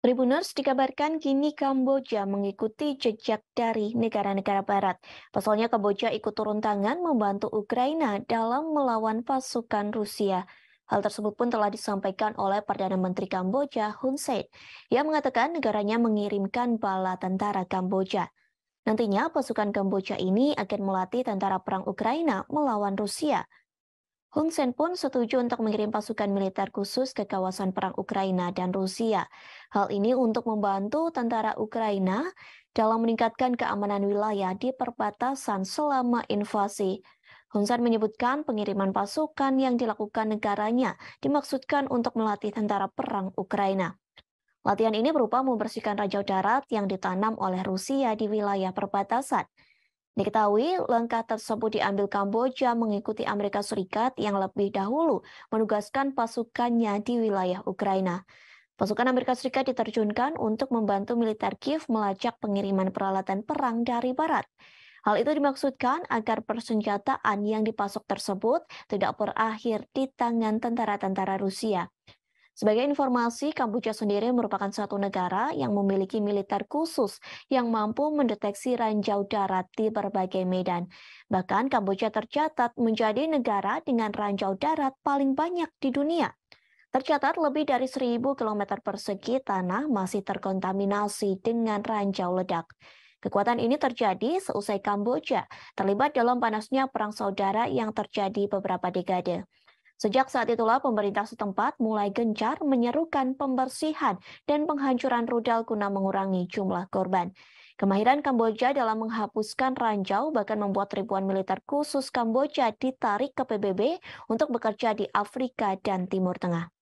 Tribuners dikabarkan kini Kamboja mengikuti jejak dari negara-negara barat. Pasalnya Kamboja ikut turun tangan membantu Ukraina dalam melawan pasukan Rusia. Hal tersebut pun telah disampaikan oleh Perdana Menteri Kamboja Hun Sen. Ia mengatakan negaranya mengirimkan bala tentara Kamboja. Nantinya pasukan Kamboja ini akan melatih tentara perang Ukraina melawan Rusia. Hun Sen pun setuju untuk mengirim pasukan militer khusus ke kawasan perang Ukraina dan Rusia. Hal ini untuk membantu tentara Ukraina dalam meningkatkan keamanan wilayah di perbatasan selama invasi. Hun Sen menyebutkan pengiriman pasukan yang dilakukan negaranya dimaksudkan untuk melatih tentara perang Ukraina. Latihan ini berupa membersihkan ranjau darat yang ditanam oleh Rusia di wilayah perbatasan. Diketahui langkah tersebut diambil Kamboja mengikuti Amerika Serikat yang lebih dahulu menugaskan pasukannya di wilayah Ukraina. Pasukan Amerika Serikat diterjunkan untuk membantu militer Kiev melacak pengiriman peralatan perang dari barat. Hal itu dimaksudkan agar persenjataan yang dipasok tersebut tidak berakhir di tangan tentara-tentara Rusia. Sebagai informasi, Kamboja sendiri merupakan satu negara yang memiliki militer khusus yang mampu mendeteksi ranjau darat di berbagai medan. Bahkan Kamboja tercatat menjadi negara dengan ranjau darat paling banyak di dunia. Tercatat lebih dari 1.000 km persegi tanah masih terkontaminasi dengan ranjau ledak. Kekuatan ini terjadi seusai Kamboja terlibat dalam panasnya perang saudara yang terjadi beberapa dekade. Sejak saat itulah pemerintah setempat mulai gencar menyerukan pembersihan dan penghancuran rudal guna mengurangi jumlah korban. Kemahiran Kamboja dalam menghapuskan ranjau bahkan membuat ribuan militer khusus Kamboja ditarik ke PBB untuk bekerja di Afrika dan Timur Tengah.